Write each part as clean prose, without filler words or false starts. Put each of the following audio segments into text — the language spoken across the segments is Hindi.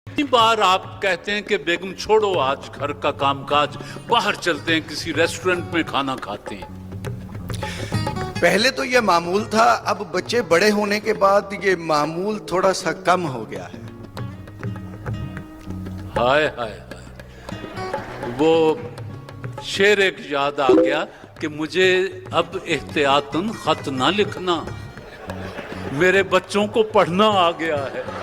कितनी बार आप कहते हैं कि बेगम छोड़ो आज घर का कामकाज, बाहर चलते हैं, किसी रेस्टोरेंट में खाना खाते हैं। पहले तो ये मामूल था, अब बच्चे बड़े होने के बाद ये मामूल थोड़ा सा कम हो गया है। हाय हाय हाय, वो शेर एक याद आ गया कि मुझे अब एहतियातन खत ना लिखना, मेरे बच्चों को पढ़ना आ गया है।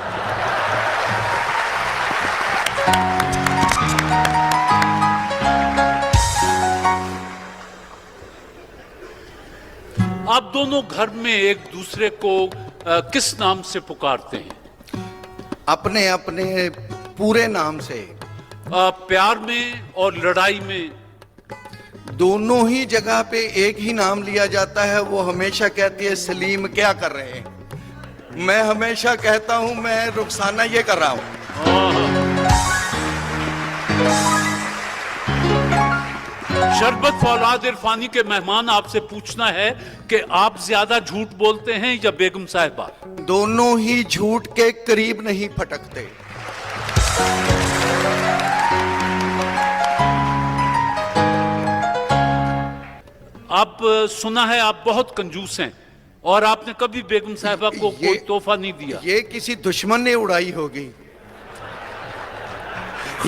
आप दोनों घर में एक दूसरे को किस नाम से पुकारते हैं? अपने अपने पूरे नाम से। प्यार में और लड़ाई में? दोनों ही जगह पे एक ही नाम लिया जाता है। वो हमेशा कहती है सलीम क्या कर रहे हैं, मैं हमेशा कहता हूं मैं रुखसाना ये कर रहा हूं। शरबत फौलाद इरफानी के मेहमान, आपसे पूछना है कि आप ज्यादा झूठ बोलते हैं या बेगम साहिबा? दोनों ही झूठ के करीब नहीं फटकते। आप सुना है आप बहुत कंजूस हैं और आपने कभी बेगम साहिबा को कोई तोहफा नहीं दिया। ये किसी दुश्मन ने उड़ाई होगी,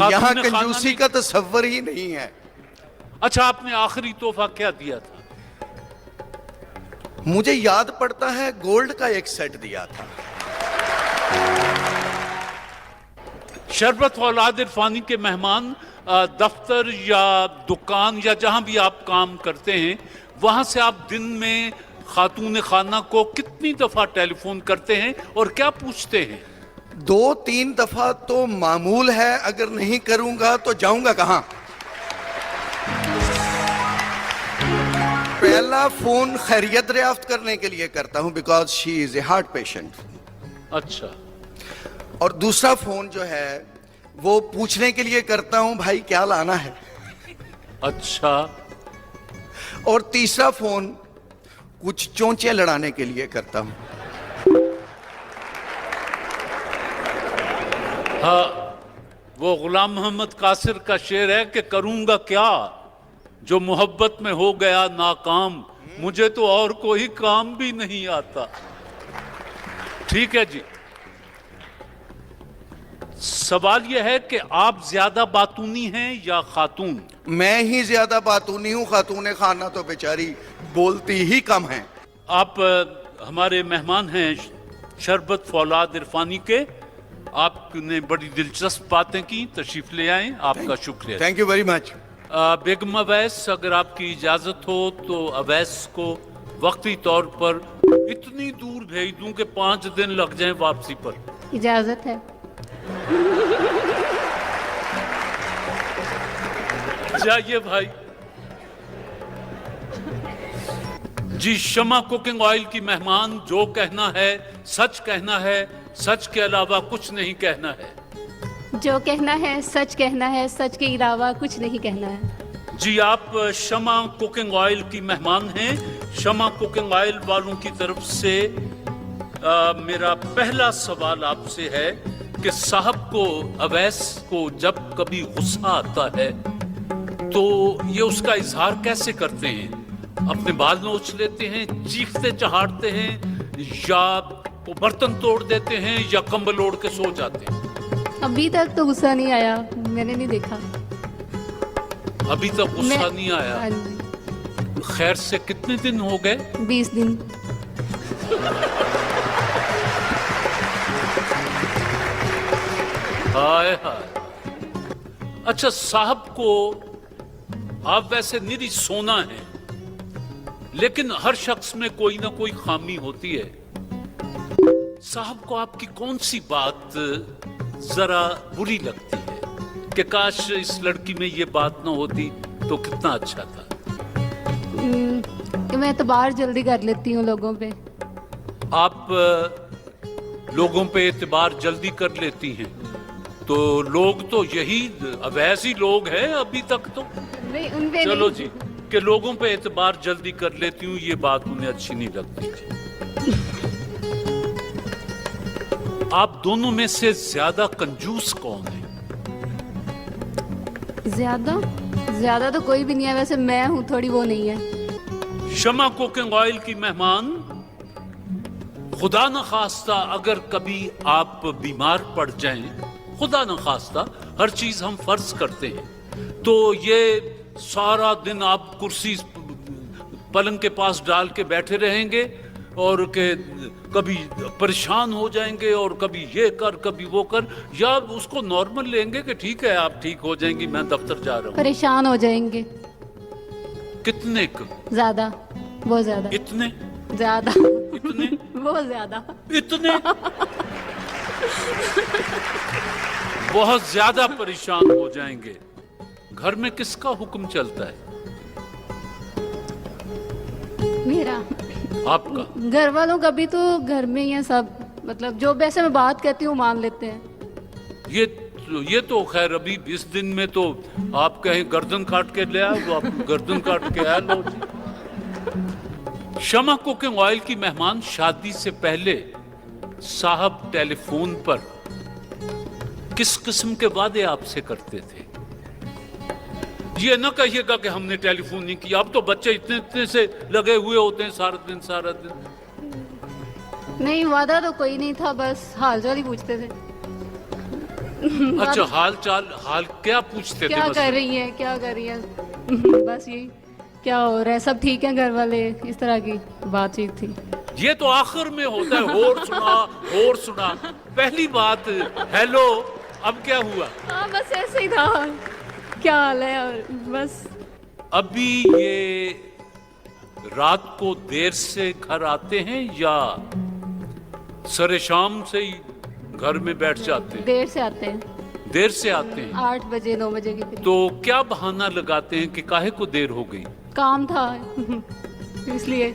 यहाँ कंजूसी का तस्वर ही नहीं है। अच्छा, आपने आखिरी तोहफा क्या दिया था? मुझे याद पड़ता है गोल्ड का एक सेट दिया था। शरबत औलाद इरफानी के मेहमान दफ्तर या दुकान या जहां भी आप काम करते हैं, वहां से आप दिन में खातून खाना को कितनी दफा टेलीफोन करते हैं और क्या पूछते हैं? 2-3 दफा तो मामूल है, अगर नहीं करूंगा तो जाऊंगा कहां। पहला फोन खैरियत दरियाफ्त करने के लिए करता हूं, because she is a heart patient. अच्छा। और दूसरा फोन जो है वो पूछने के लिए करता हूं भाई क्या लाना है। अच्छा। और तीसरा फोन कुछ चोंचे लड़ाने के लिए करता हूं। हाँ, वो गुलाम मोहम्मद कासिर का शेर है कि करूंगा क्या जो मोहब्बत में हो गया नाकाम, मुझे तो और कोई काम भी नहीं आता। ठीक है जी, सवाल यह है कि आप ज्यादा बातूनी हैं या खातून? मैं ही ज्यादा बातूनी हूं, खातून खाना तो बेचारी बोलती ही कम है। आप हमारे मेहमान हैं शरबत फौलाद इरफानी के, आपने बड़ी दिलचस्प बातें की, तशरीफ ले आए, आपका शुक्रिया। Thank you very much. Begum Awais, अगर आपकी इजाजत हो तो अवैस को वक्ती तौर पर इतनी दूर भेज दूं कि 5 दिन लग जाएं वापसी पर। इजाजत है। जाइए भाई। जी, शमा कुकिंग ऑयल की मेहमान, जो कहना है सच कहना है, सच के अलावा कुछ नहीं कहना है। जो कहना है सच कहना है, सच के अलावा कुछ नहीं कहना है। जी, आप शमा कुकिंग ऑयल की मेहमान हैं। शमा कुकिंग ऑयल वालों की तरफ से मेरा पहला सवाल आपसे है कि साहब को, अवैस को जब कभी गुस्सा आता है तो ये उसका इजहार कैसे करते हैं? अपने बाल नोच लेते हैं, चीखते चहाड़ते हैं, या वो बर्तन तोड़ देते हैं, या कंबल ओढ़ के सो जाते हैं? अभी तक तो गुस्सा नहीं आया, मैंने नहीं देखा। अभी तक गुस्सा नहीं आया? हाँ जी। खैर से कितने दिन हो गए? 20 दिन। हाय हाय। अच्छा, साहब को आप वैसे निरी सोना है, लेकिन हर शख्स में कोई ना कोई खामी होती है। साहब को आपकी कौन सी बात जरा बुरी लगती है कि काश इस लड़की में ये बात ना होती तो कितना अच्छा था? कि मैं एतबार जल्दी कर लेती हूँ लोगों पे। आप लोगों पे एतबार जल्दी कर लेती हैं, तो लोग तो यही अवैसी लोग हैं अभी तक तो। नहीं, उन पे चलो नहीं। जी, कि लोगों पे एतबार जल्दी कर लेती हूँ, ये बात उन्हें अच्छी नहीं लगती थी। आप दोनों में से ज्यादा कंजूस कौन है? ज्यादा तो कोई भी नहीं है, वैसे मैं हूँ थोड़ी, वो नहीं है। शमा कुकिंग ऑयल की मेहमान, खुदा न खास्ता अगर कभी आप बीमार पड़ जाएं, खुदा न खास्ता, हर चीज हम फर्ज करते हैं, तो ये सारा दिन आप कुर्सी पलंग के पास डाल के बैठे रहेंगे और के कभी परेशान हो जाएंगे और कभी ये कर कभी वो कर, या उसको नॉर्मल लेंगे कि ठीक है आप ठीक हो जाएंगी, मैं दफ्तर जा रहा हूँ? परेशान हो जाएंगे। कितने ज्यादा, बहुत ज्यादा। इतने ज्यादा, इतने बहुत ज्यादा, इतने बहुत ज्यादा परेशान हो जाएंगे। घर में किसका हुक्म चलता है? मेरा। आपका? घर वालों का भी तो घर में ही है सब, मतलब जो वैसे मैं बात कहती हूँ मान लेते हैं। ये तो खैर अभी 20 दिन में तो आप कहें गर्दन काट के ले आओ, तो आप गर्दन काट के आ लो जी। शमा कुकिंग ऑयल की मेहमान, शादी से पहले साहब टेलीफोन पर किस किस्म के वादे आपसे करते थे? ये न कहिएगा कि हमने टेलीफोन नहीं किया, अब तो बच्चे इतने इतने से लगे हुए होते हैं सारा दिन। नहीं, वादा तो कोई नहीं था, बस हाल चाल ही पूछते थे। अच्छा, हाल क्या पूछते थे? क्या कर रही है, क्या कर रही है, बस यही, क्या हो रहा है, सब ठीक है घर वाले, इस तरह की बातचीत थी। ये तो आखिर में होता है, और सुना। पहली बात हेलो, अब क्या हुआ? हाँ, बस ऐसे ही था, क्या हाल है, और बस। अभी ये रात को देर से घर आते हैं या सरे शाम से ही घर में बैठ जाते हैं? देर से आते हैं। देर से आते हैं? 8 बजे 9 बजे के करीब। तो क्या बहाना लगाते हैं कि काहे को देर हो गई? काम था इसलिए।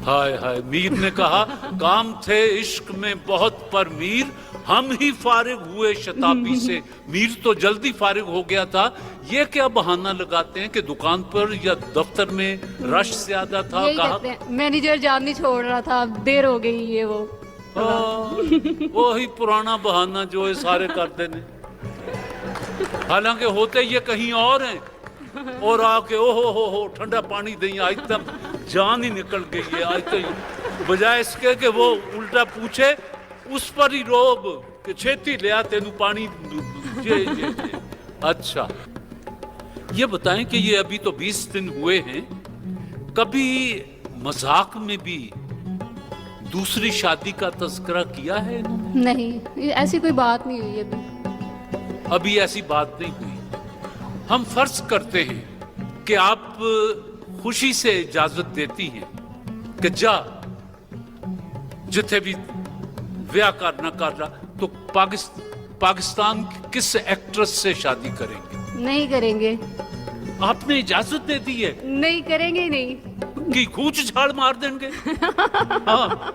हाय हाय, मीर ने कहा काम थे इश्क में बहुत पर मीर, हम ही फारिग हुए शताबी से। मीर तो जल्दी फारिग हो गया था। ये क्या बहाना लगाते हैं कि दुकान पर या दफ्तर में रश ज्यादा था? यही कहा कहते हैं, मैनेजर जान नहीं छोड़ रहा था, देर हो गई, ये वो। वही पुराना बहाना जो है सारे करते ने, हालांकि होते ये कहीं और हैं, और आके हो ठंडा पानी दें, आज तक जान ही निकल गई है। आज तक बजाय इसके कि वो उल्टा पूछे, उस पर ही रोब कि छेती ले आ तेनू पानी जे। अच्छा, ये बताएं कि ये अभी तो 20 दिन हुए हैं, कभी मजाक में भी दूसरी शादी का तज़किरा किया है इन्होंने? नहीं, ऐसी कोई बात नहीं हुई अभी ऐसी बात नहीं हुई। हम फर्ज करते हैं कि आप खुशी से इजाजत देती हैं कि जा, जिथे भी ब्याह करना कर रहा, तो पाकिस्तान की किस एक्ट्रेस से शादी करेंगे? नहीं करेंगे। आपने इजाजत दे दी है? नहीं करेंगे ही नहीं। कि कूच झाड़ मार देंगे? हाँ,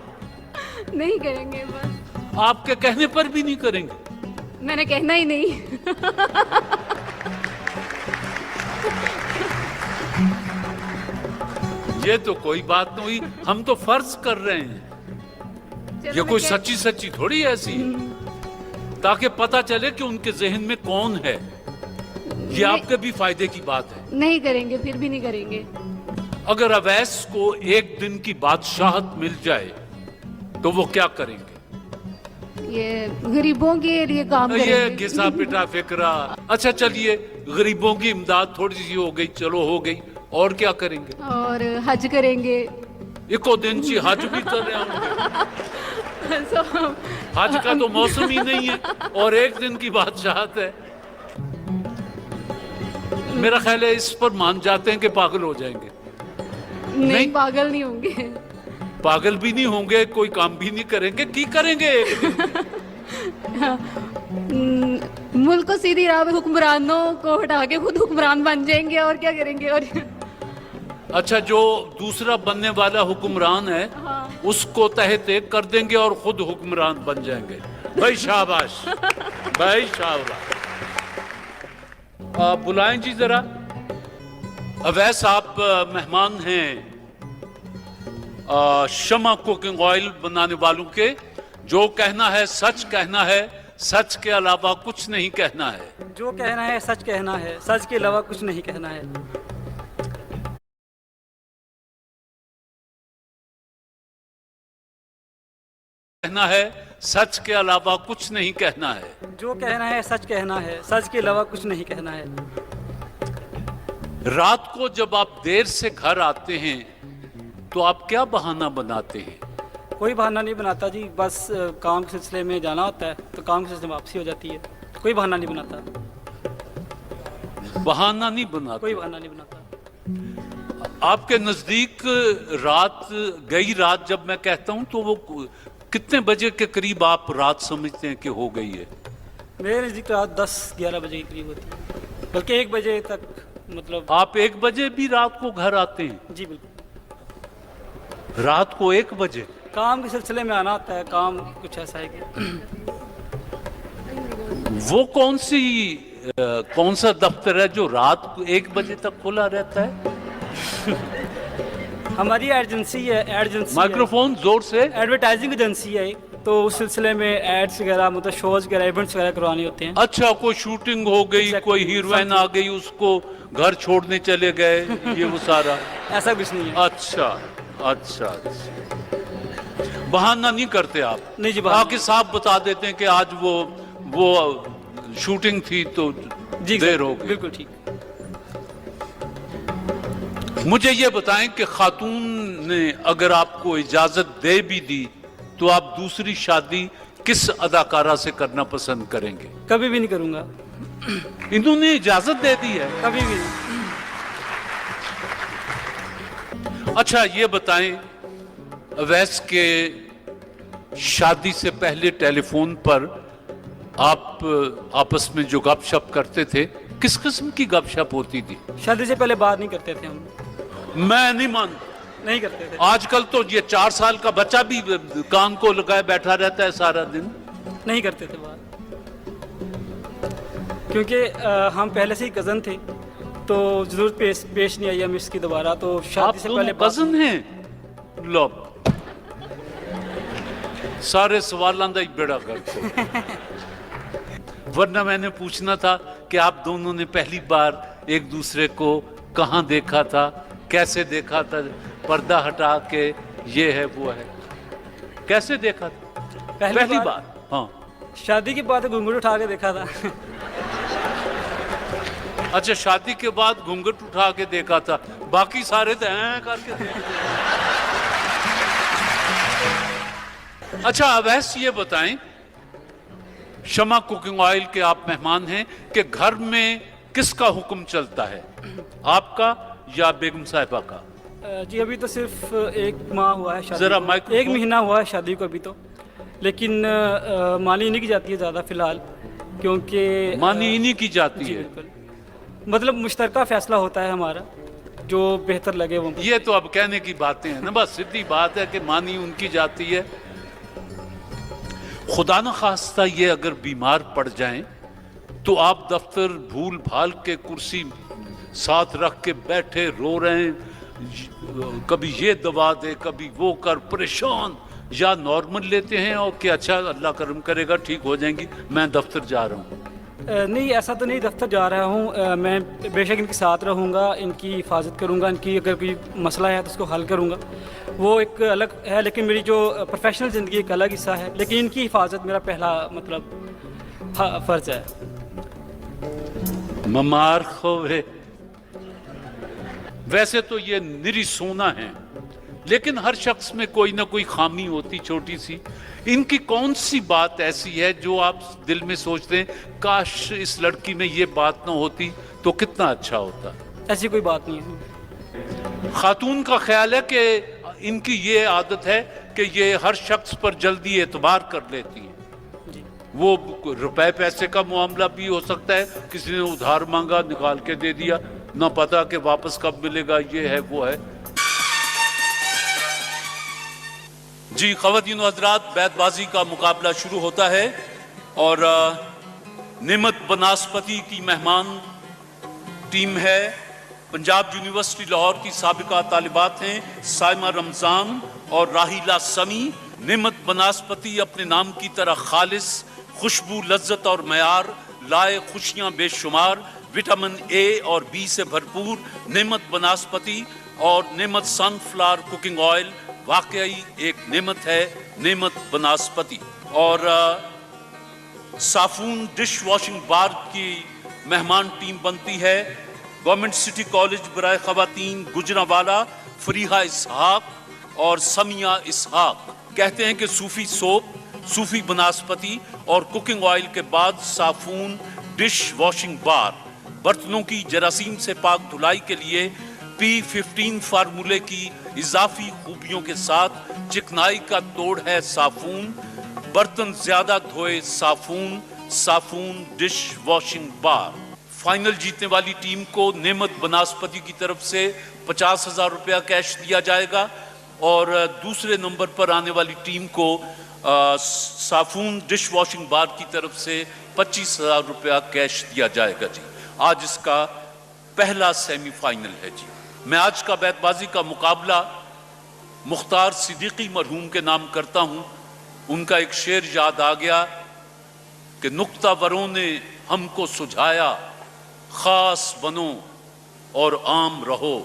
नहीं करेंगे, बस आपके कहने पर भी नहीं करेंगे? मैंने कहना ही नहीं। ये तो कोई बात नहीं हुई, हम तो फर्ज कर रहे हैं। ये कोई सच्ची सच्ची थोड़ी ऐसी है, ताकि पता चले कि उनके जहन में कौन है। ये आपके भी फायदे की बात है। नहीं करेंगे, फिर भी नहीं करेंगे। अगर अवैस को एक दिन की बादशाहत मिल जाए तो वो क्या करेंगे? ये गरीबों के लिए काम करेंगे। ये घिसा पिटा फिकरा। अच्छा चलिए, गरीबों की इमदाद थोड़ी सी हो गई, चलो हो गई, और क्या करेंगे? और हज करेंगे। इको दिन सी हज भी चले आएंगे। हज का तो मौसम ही नहीं है और एक दिन की बादशाहत है। मेरा ख्याल है इस पर मान जाते हैं कि पागल हो जाएंगे। नहीं, पागल नहीं होंगे। पागल भी नहीं होंगे, कोई काम भी नहीं करेंगे, की करेंगे एक दिन? मुल्क को सीधी राह पे हुक्मरानों को हटा के खुद हुक्मरान बन जाएंगे, और क्या करेंगे? और अच्छा, जो दूसरा बनने वाला हुक्मरान है, हाँ, उसको तहत कर देंगे और खुद हुक्मरान बन जाएंगे। भाई शाबाश, भाई शाबाश। बुलाएं जी जरा। अवैस, आप मेहमान हैं शमा कुकिंग ऑयल बनाने वालों के, जो कहना है सच कहना है, सच के अलावा कुछ नहीं कहना है। जो कहना है सच कहना है, सच के अलावा कुछ नहीं कहना है। कहना है सच के अलावा कुछ नहीं कहना है। जो कहना है सच कहना है, सच के अलावा कुछ नहीं कहना है। रात को जब आप देर से घर आते हैं तो आप क्या बहाना बनाते हैं? कोई बहाना नहीं बनाता जी, बस काम के सिलसिले में जाना होता है तो काम के सिलसिले में वापसी हो जाती है। कोई बहाना नहीं बनाता, बहाना नहीं बनाते। कोई बहाना नहीं बनाता। आपके नजदीक रात गई, रात जब मैं कहता हूं तो वो कितने बजे के करीब आप रात समझते हैं कि हो गई है? मेरे नज़दीक रात 10-11 बजे के करीब होती है, बल्कि 1 बजे तक। मतलब आप 1 बजे भी रात को घर आते हैं? जी बिल्कुल। रात को 1 बजे? काम के सिलसिले में आना होता है, काम कुछ ऐसा है कि वो कौन सा दफ्तर है जो रात को 1 बजे तक खुला रहता है? हमारी एजेंसी है, माइक्रोफोन जोर से। एडवर्टाइजिंग एजेंसी है, तो उस सिलसिले में एड्स वगैरह, मतलब शोज वगैरह, इवेंट्स वगैरह करवाने होते हैं। अच्छा, कोई शूटिंग हो गई, कोई हीरोइन आ गई, उसको घर छोड़ने चले गए, ये वो सारा? ऐसा कुछ नहीं है। अच्छा। बहाना नहीं करते आप? नहीं जी, बहाना आके साफ बता देते हैं कि आज वो शूटिंग थी तो जी देर हो गई। बिल्कुल ठीक। मुझे ये बताएं कि खातून ने अगर आपको इजाजत दे भी दी तो आप दूसरी शादी किस अदाकारा से करना पसंद करेंगे? कभी भी नहीं करूंगा। इन्होंने इजाजत दे दी है? कभी भी नहीं। अच्छा ये बताएं, अवैस के शादी से पहले टेलीफोन पर आप आपस में जो गपशप करते थे, किस किस्म की गपशप होती थी? शादी से पहले बात नहीं करते थे हम। मैं नहीं मानता। नहीं करते थे। आजकल तो ये 4 साल का बच्चा भी कान को लगाए बैठा रहता है सारा दिन। नहीं करते थे बात, क्योंकि हम पहले से ही कज़न थे, तो जरूरत पेश नहीं आई हमें इसकी दोबारा। तो शादी से पहले कज़न हैं? लो, सारे सवालों का ही बेड़ा गर्क हो। वरना मैंने पूछना था कि आप दोनों ने पहली बार एक दूसरे को कहाँ देखा था, कैसे देखा था, पर्दा हटा के ये है वो है, कैसे देखा था पहली बार? हाँ, शादी के बाद घूंघट उठा के देखा था। अच्छा, शादी के बाद घूंघट उठा के देखा था, बाकी सारे तो हैं करके देखते। अच्छा अवैस ये बताएं, शमा कुकिंग ऑयल के आप मेहमान हैं कि घर में किसका हुक्म चलता है, आपका या बेगम साहिबा का? जी अभी तो सिर्फ 1 माह हुआ है शादी जरा को। माइक्रोफोन। 1 महीना हुआ है शादी को अभी तो, लेकिन मानी नहीं की जाती है ज़्यादा फिलहाल, क्योंकि मानी इन्हीं की जाती जी है। बिल्कुल, मतलब मुश्तरका फैसला होता है हमारा, जो बेहतर लगे वो। ये तो अब कहने की बातें हैं ना, बस सीधी बात है कि मानी उनकी जाती है। खुदा न खास्ता ये अगर बीमार पड़ जाएं तो आप दफ्तर भूल भाल के कुर्सी साथ रख के बैठे रो रहे हैं, कभी ये दवा दे कभी वो कर, परेशान, या नॉर्मल लेते हैं और कि अच्छा अल्लाह करम करेगा ठीक हो जाएंगी, मैं दफ्तर जा रहा हूँ? नहीं, ऐसा तो नहीं, दफ्तर जा रहा हूँ मैं, बेशक इनके साथ रहूँगा, इनकी हिफाजत करूँगा, इनकी अगर कोई मसला है तो उसको हल करूँगा, वो एक अलग है। लेकिन मेरी जो प्रोफेशनल ज़िंदगी एक अलग हिस्सा है, लेकिन इनकी हिफाजत मेरा पहला मतलब फ़र्ज है। ममार खोवे, वैसे तो ये निरी सोना है, लेकिन हर शख्स में कोई ना कोई खामी होती छोटी सी। इनकी कौन सी बात ऐसी है जो आप दिल में सोचते हैं काश इस लड़की में ये बात ना होती तो कितना अच्छा होता? ऐसी कोई बात नहीं है। खातून का ख्याल है कि इनकी ये आदत है कि ये हर शख्स पर जल्दी एतबार कर लेती है। वो रुपए पैसे का मामला भी हो सकता है, किसी ने उधार मांगा निकाल के दे दिया, ना पता कि वापस कब मिलेगा, ये है वो है। जी ख़वातीन व हज़रात, बैतबाजी का मुकाबला शुरू होता है और नेमत बनास्पति की मेहमान टीम है, पंजाब यूनिवर्सिटी लाहौर की साबिका तालिबात हैं साइमा रमज़ान और राहिला समी। नेमत बनास्पति अपने नाम की तरह खालिस, खुशबू, लज्जत और मयार लाए खुशियां बेशुमार, विटामिन ए और बी से भरपूर नेमत बनास्पति और नेमत सनफ्लावर कुकिंग ऑयल वाकई एक नेमत है, नेमत बनास्पति। और साफून डिश वॉशिंग बार की मेहमान टीम बनती है गवर्नमेंट सिटी कॉलेज बराए खवातीन गुजरांवाला, फरीहा इसहाक और समिया इसहाक। कहते हैं कि सूफी सोप, सूफी बनास्पति और कुकिंग ऑयल के बाद साफून डिश वॉशिंग बार बर्तनों की जरासीम से पाक धुलाई के लिए P15 फार्मूले की इजाफी खूबियों के साथ चिकनाई का तोड़ है साफून। बर्तन ज्यादा धोए साफून, साफून डिश वॉशिंग बार। फाइनल जीतने वाली टीम को नेमत बनास्पति की तरफ से 50,000 रुपया कैश दिया जाएगा और दूसरे नंबर पर आने वाली टीम को साफून डिश वॉशिंग बार की तरफ से 25,000 रुपया कैश दिया जाएगा जी। आज इसका पहला सेमीफाइनल है जी। मैं आज का बैतबाजी का मुकाबला मुख्तार सिद्दीकी मरहूम के नाम करता हूं। उनका एक शेर याद आ गया कि नुक्तावरों ने हमको सुझाया, खास बनो और आम रहो,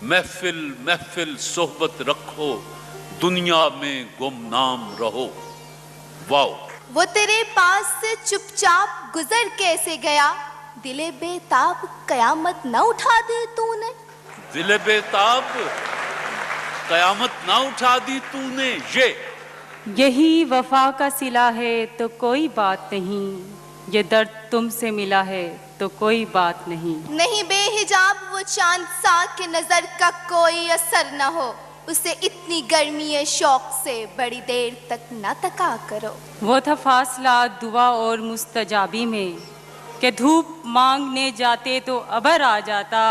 महफिल महफिल सोहबत रखो, दुनिया में गुमनाम रहो। वाह। वो तेरे पास से चुपचाप गुजर कैसे गया, दिले बेताब कयामत न उठा दी तूने। दिले बेताब कयामत न उठा दी तूने। यही वफा का सिला है तो कोई बात नहीं, ये दर्द तुमसे मिला है तो कोई बात नहीं। नहीं बेहिजाब वो चांद सा कि नजर का कोई असर न हो, उसे इतनी गर्मी है शौक से बड़ी देर तक न तका करो। वो था फासला दुआ और मुस्तजाबी में कि धूप मांगने जाते तो अबर आ जाता,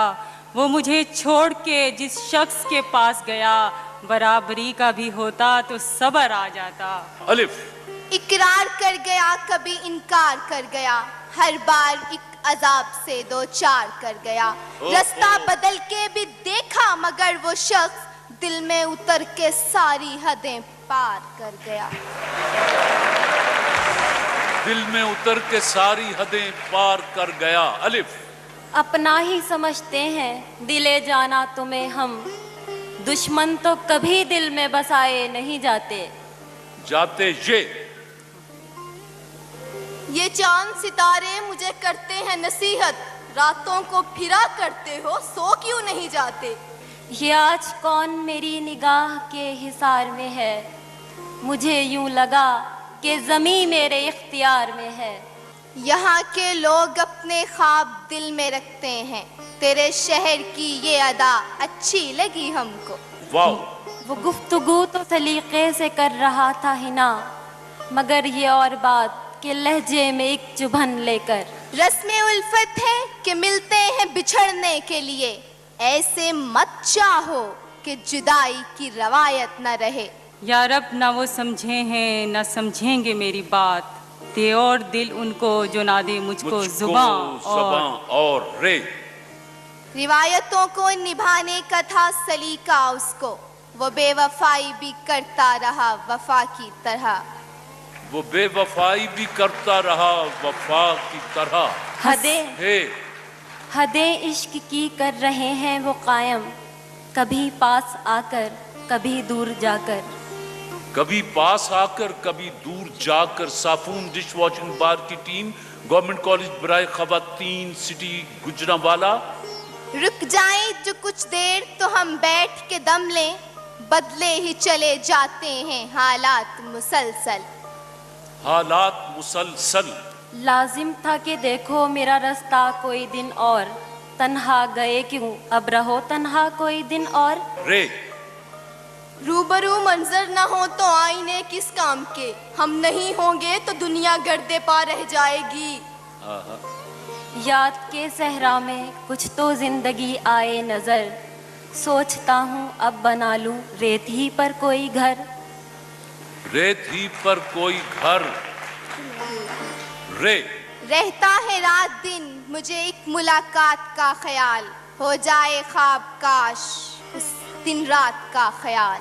वो मुझे छोड़ के जिस शख्स के पास गया बराबरी का भी होता तो सबर आ जाता। अलिफ। इकरार कर गया कभी इनकार कर गया, हर बार एक अजाब से दो चार कर गया। रास्ता बदल के भी देखा मगर वो शख्स दिल में उतर के सारी हदें पार कर गया। दिल में उतर के सारी हदें पार कर गया। अलिफ। अपना ही समझते हैं दिले जाना तुम्हें हम, दुश्मन तो कभी दिल में बसाए नहीं जाते। जाते ये चांद सितारे मुझे करते हैं नसीहत, रातों को फिरा करते हो सो क्यों नहीं जाते। ये आज कौन मेरी निगाह के हिसार में है, मुझे यूं लगा कि ज़मीं मेरे इख्तियार में है। यहाँ के लोग अपने ख्वाब दिल में रखते हैं, तेरे शहर की ये अदा अच्छी लगी हमको। वाह। वो गुफ्तगू तो सलीके से कर रहा था हिना, मगर ये और बात कि लहजे में एक चुभन लेकर। रस्में उल्फत है कि मिलते हैं बिछड़ने के लिए, ऐसे मत चाहो कि जुदाई की रवायत न रहे। या रब ना वो समझे हैं ना समझेंगे मेरी बात, दे और दिल उनको जो ना दे मुझको जुबां और रे। रिवायतों को निभाने का था सलीका उसको, वो बेवफाई भी करता रहा वफा की तरह। वो बेवफाई भी करता रहा वफा की तरह। हदें इश्क की कर रहे हैं वो कायम, कभी पास आकर कभी दूर जाकर। कभी पास आकर कभी दूर जाकर। साफून डिश वॉशिंग बार की टीम गवर्नमेंट कॉलेज बराए खवातीन सिटी गुजरांवाला। रुक जाएं जो कुछ देर तो हम बैठ के दम लें, बदले ही चले जाते हैं हालात मुसलसल। हालात मुसलसल। लाजिम था कि देखो मेरा रास्ता कोई दिन और, तन्हा गए क्यों अब रहो तन्हा कोई दिन और। रे। रूबरू मंजर न हो तो आईने किस काम के, हम नहीं होंगे तो दुनिया गर्दे पा रह जाएगी। याद के सहरा में कुछ तो जिंदगी आए नजर, सोचता हूँ अब बना लूं रेत ही पर कोई घर। रेत ही पर कोई घर। रे। रहता है रात दिन मुझे एक मुलाकात का ख्याल, हो जाए ख्वाब काश उस दिन रात का ख्याल।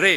रे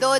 2